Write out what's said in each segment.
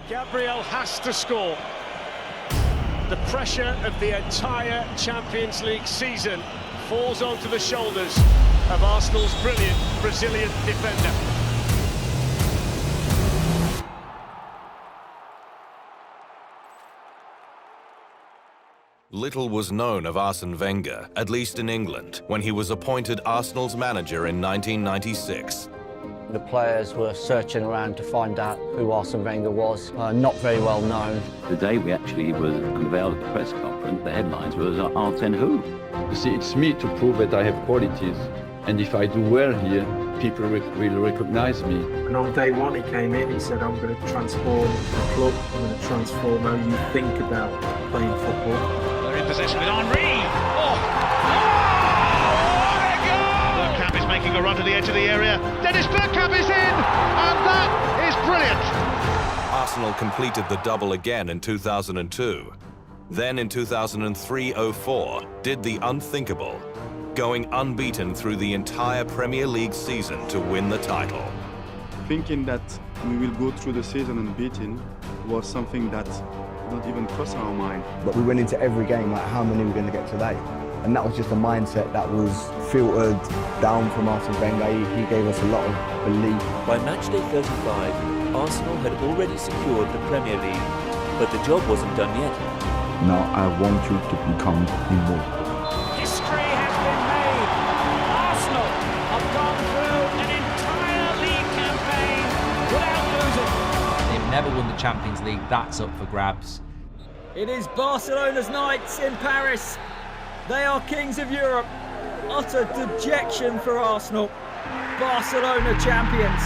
Gabriel has to score. The pressure of the entire Champions League season falls onto the shoulders of Arsenal's brilliant Brazilian defender. Little was known of Arsene Wenger, at least in England, when he was appointed Arsenal's manager in 1996. The players were searching around to find out who Arsene Wenger was, not very well known. The day we actually was unveiled at the press conference, the headlines was Arsene who? You see, it's me to prove that I have qualities, and if I do well here, people will recognize me. And on day one he came in, he said, I'm going to transform the club, I'm going to transform how you think about playing football. They're in possession with Henry. Bergkamp is making a run to the edge of the area. Dennis Bergkamp is in, and that is brilliant. Arsenal completed the double again in 2002. Then in 2003-04, did the unthinkable, going unbeaten through the entire Premier League season to win the title. Thinking that we will go through the season unbeaten was something that not even crossed our mind. But we went into every game like, how many are we going to get today? And that was just a mindset that was filtered down from Arsene Wenger. He gave us a lot of belief. By matchday 35, Arsenal had already secured the Premier League, but the job wasn't done yet. Now I want you to become immortal. History has been made. Arsenal have gone through an entire league campaign without losing. They've never won the Champions League, that's up for grabs. It is Barcelona's nights in Paris. They are kings of Europe. Utter dejection for Arsenal. Barcelona champions.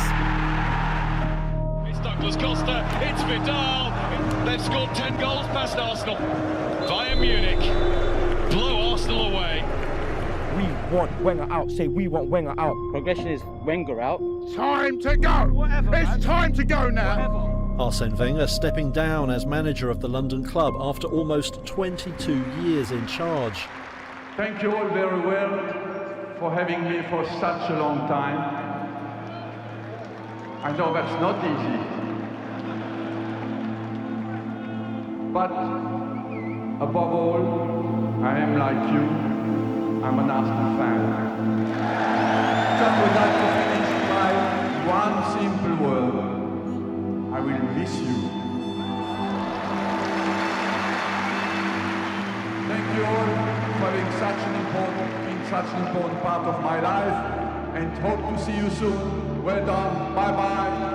It's Douglas Costa, it's Vidal. They've scored 10 goals past Arsenal. Bayern Munich blow Arsenal away. We want Wenger out. Say we want Wenger out. Progression is Wenger out. Time to go. Whatever, it's man. time to go now. Whatever. Arsene Wenger stepping down as manager of the London club after almost 22 years in charge. Thank you all very well for having me for such a long time. I know that's not easy. But above all, I am like you. I'm an Arsenal fan. Just would like to finish by one simple word. I will miss you. Thank you all for being such an important part of my life, and hope to see you soon. Well done. Bye-bye.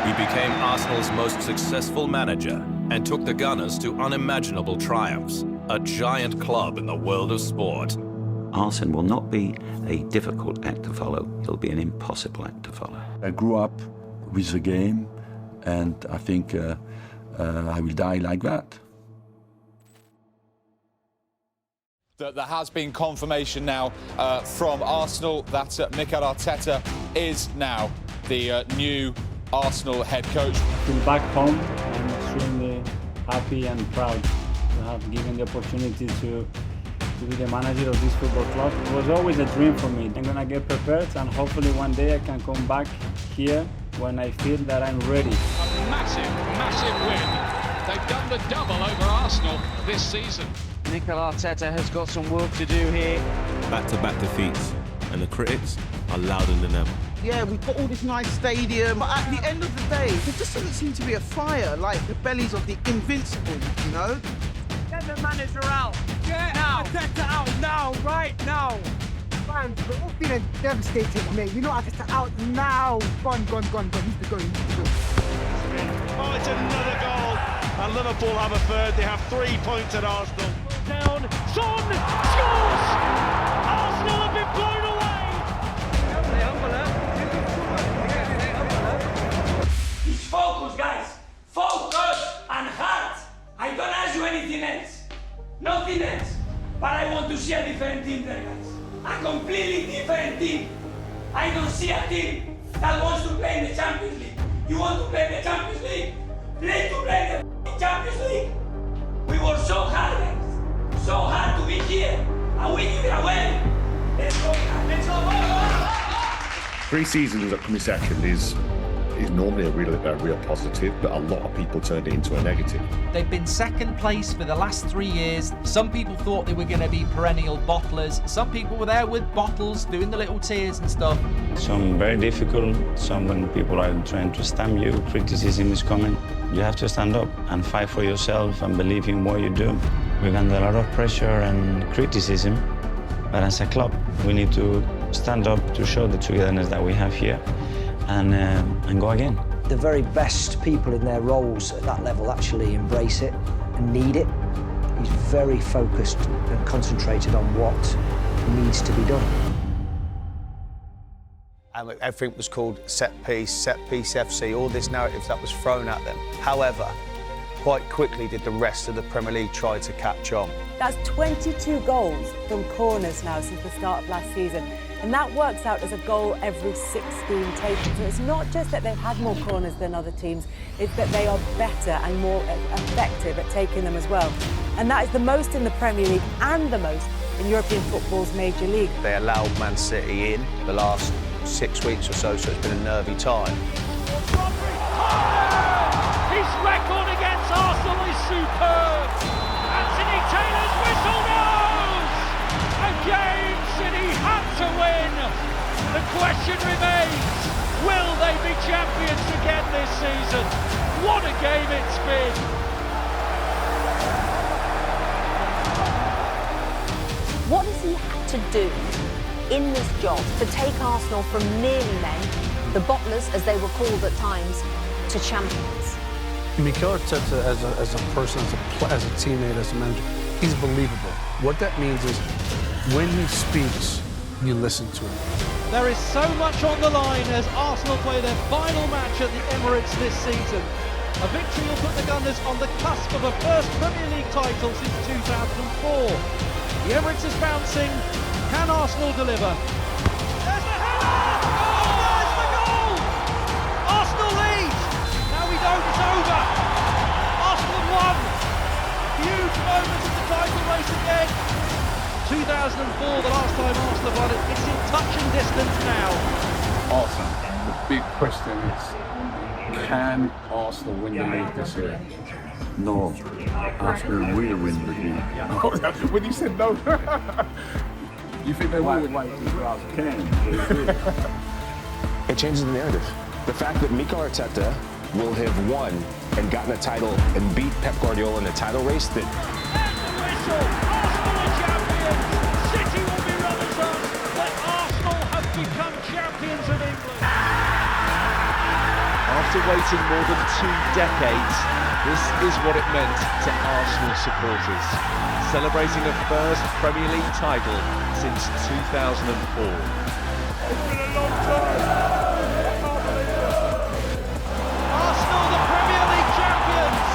He became Arsenal's most successful manager and took the Gunners to unimaginable triumphs, a giant club in the world of sport. Arsene will not be a difficult act to follow, he'll be an impossible act to follow. I grew up with the game, and I think I will die like that. There has been confirmation now from Arsenal that Mikel Arteta is now the new Arsenal head coach. I feel back home. I'm extremely happy and proud to have given the opportunity to be the manager of this football club. It was always a dream for me. I'm gonna get prepared, and hopefully one day I can come back here when I feel that I'm ready. A massive win. They've done the double over Arsenal this season. Mikel Arteta has got some work to do here. Back-to-back defeats, and the critics are louder than ever. Yeah, we've got all this nice stadium, but at the end of the day, there just doesn't seem to be a fire like the bellies of the invincible, you know? Get the manager out. Get Arteta out now, right now. Fans, we're all feeling devastated, mate. You know Arteta out now. Gone. He's the goal. Oh, it's another goal. And Liverpool have a third. They have 3 points at Arsenal. Down, Son scores! Arsenal have been blown away! It's focus, guys. Focus and heart. I don't ask you anything else. Nothing else. But I want to see a different team there, guys. A completely different team. I don't see a team that wants to play in the Champions League. You want to play the Champions League? Play the Champions League. We worked so hard, guys. So hard to be here, and we give it away. Let's go, guys. Let's go. 3 seasons at Commission is is normally a real positive, but a lot of people turned it into a negative. They've been second place for the last 3 years. Some people thought they were going to be perennial bottlers. Some people were there with bottles, doing the little tears and stuff. Some very difficult, some when people are trying to stamp you, criticism is coming. You have to stand up and fight for yourself and believe in what you do. We've under a lot of pressure and criticism, but as a club, we need to stand up to show the togetherness that we have here and go again. The very best people in their roles at that level actually embrace it and need it. He's very focused and concentrated on what needs to be done. And everything was called set piece FC, all this narrative that was thrown at them. However, quite quickly did the rest of the Premier League try to catch on. That's 22 goals from corners now since the start of last season. And that works out as a goal every 16 taken. So it's not just that they've had more corners than other teams, it's that they are better and more effective at taking them as well. And that is the most in the Premier League and the most in European football's major league. They allowed Man City in the last 6 weeks or so it's been a nervy time. His record against Arsenal is superb. Anthony Taylor's whistle goes. Again, City had to win. The question remains, will they be champions again this season? What a game it's been. What has he had to do in this job to take Arsenal from nearly men, the bottlers as they were called at times, to champions? Mikel Arteta as a person, as a teammate, as a manager, he's believable. What that means is when he speaks, you listen to him. There is so much on the line as Arsenal play their final match at the Emirates this season. A victory will put the Gunners on the cusp of a first Premier League title since 2004. The Emirates is bouncing. Can Arsenal deliver? There's the header! Oh, there's the goal! Arsenal lead! Now we know it's over. Arsenal have won. Huge moment in the title race again. 2004, the last time Arsenal won it. It's in touching distance now. Awesome. The big question is, can Arsenal win the league this year? No. Arsenal will win the league. When you said no. You think they will? It changes the narrative. The fact that Mikel Arteta will have won and gotten a title and beat Pep Guardiola in the title race that... Arsenal are champions. City will be runners-up, but Arsenal have become champions of England. After waiting more than 2 decades, this is what it meant to Arsenal supporters, celebrating a first Premier League title since 2004. It's been a long time. Arsenal, the Premier League champions!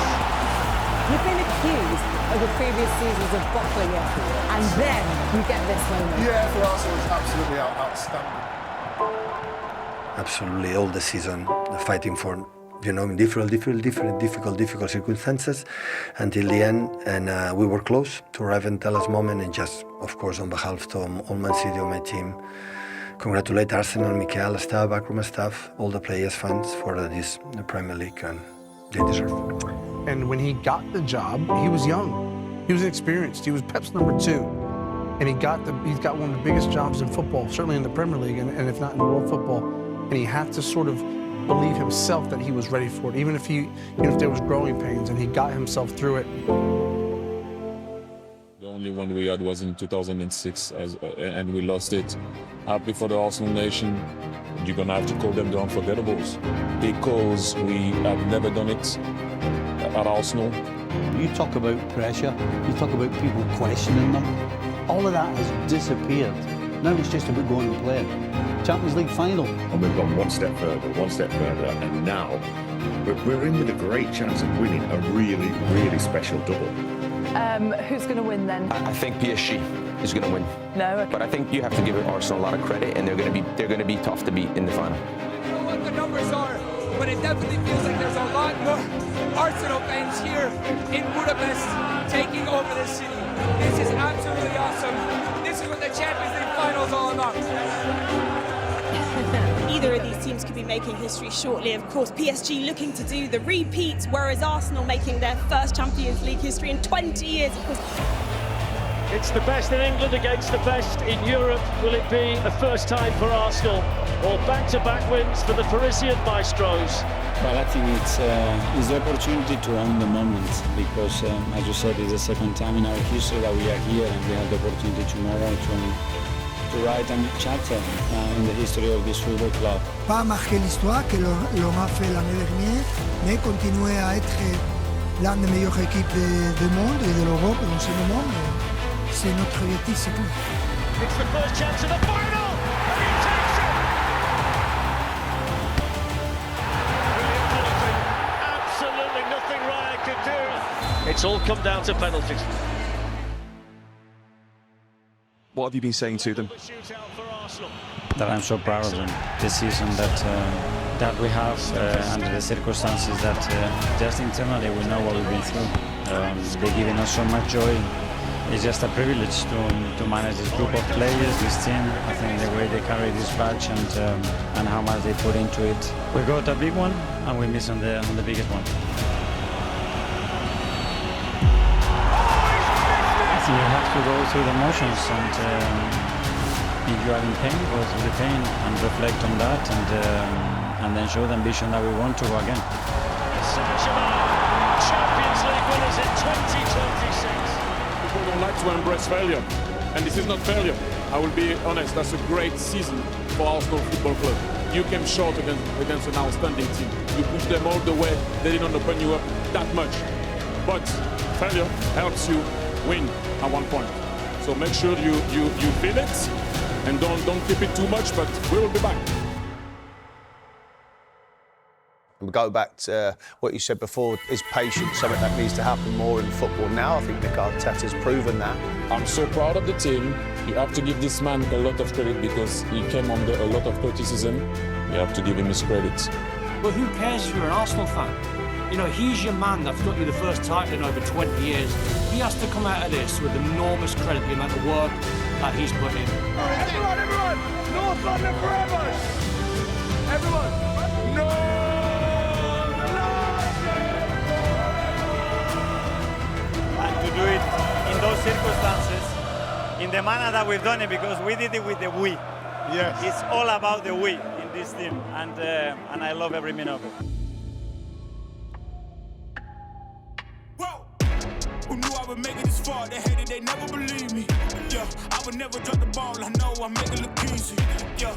You've been accused over previous seasons of bottling it, and then you get this moment. Yeah, for Arsenal, it's absolutely outstanding. Absolutely, all the season, fighting for, in difficult circumstances until the end, and we were close to arrive at the last moment. And just, of course, on behalf of all Man City, my team, congratulate Arsenal, Mikel, staff, backroom staff, all the players, fans for this Premier League, and they deserve it. And when he got the job, he was young. He was inexperienced. He was Pep's number 2. And he's got one of the biggest jobs in football, certainly in the Premier League, and if not in world football. And he had to sort of believe himself that he was ready for it, even if there was growing pains, and he got himself through it. The only one we had was in 2006, and we lost it. Happy for the Arsenal nation. You're gonna have to call them the unforgettables, because we have never done it at Arsenal. You talk about pressure, you talk about people questioning them. All of that has disappeared. Now it's just about going and playing. Champions League final. And we've gone one step further, and now we're in with a great chance of winning a really, really special double. Who's going to win then? I think PSG is going to win. No, okay. But I think you have to give Arsenal a lot of credit, and they're going to be tough to beat in the final. I don't know what the numbers are, but it definitely feels like there's a lot more Arsenal fans here in Budapest taking over this city. This is absolutely awesome. This is what the Champions League final is all about. either of these teams could be making history shortly. Of course, PSG looking to do the repeat, whereas Arsenal making their first Champions League history in 20 years. Of course. It's the best in England against the best in Europe. Will it be a first time for Arsenal, or back-to-back wins for the Parisian maestros? Well, I think it's the opportunity to own the moment because, as you said, it's the second time in our history that we are here and we have the opportunity tomorrow to write a new chapter in the history of this football club. Pas marquer l'histoire, que l'on a fait l'année dernière, mais continuer à être l'une des meilleures équipes du monde et de l'Europe dans ce moment. C'est notre objectif, c'est tout. It's the first chance of the final, and he takes it! Brilliant penalty. Absolutely nothing Ryan could do. It's all come down to penalties. What have you been saying to them? That I'm so proud of them. This season that we have under the circumstances that just internally we know what we've been through. They're giving us so much joy. It's just a privilege to manage this group of players, this team. I think the way they carry this badge and how much they put into it. We got a big one and we miss on the biggest one. I think you have to go through the motions and if you are in pain, go through the pain and reflect on that and then show the ambition that we want to go again. Champions League winners in 2026. People don't like to embrace failure, and this is not failure. I will be honest, that's a great season for Arsenal Football Club. You came short against an outstanding team. You pushed them all the way, they didn't open you up that much. But failure helps you win at one point. So make sure you feel it, and don't keep it too much, but we will be back. We'll go back to what you said before, is patience something that needs to happen more in football now? I think Mikel Arteta's proven that. I'm so proud of the team. You have to give this man a lot of credit because he came under a lot of criticism. You have to give him his credit. Well, who cares if you're an Arsenal fan? You know, he's your man that's got you the first title in over 20 years. He has to come out of this with enormous credit, the amount of work that he's put in. Everyone! North London forever! Everyone! No! And to do it in those circumstances, in the manner that we've done it, because we did it with the we. Yes. It's all about the we in this team, and I love every minute of it. Who knew I would make it this far? They hated, they never believed me. Yeah, I would never drop the ball. I know I make it look easy. Yeah,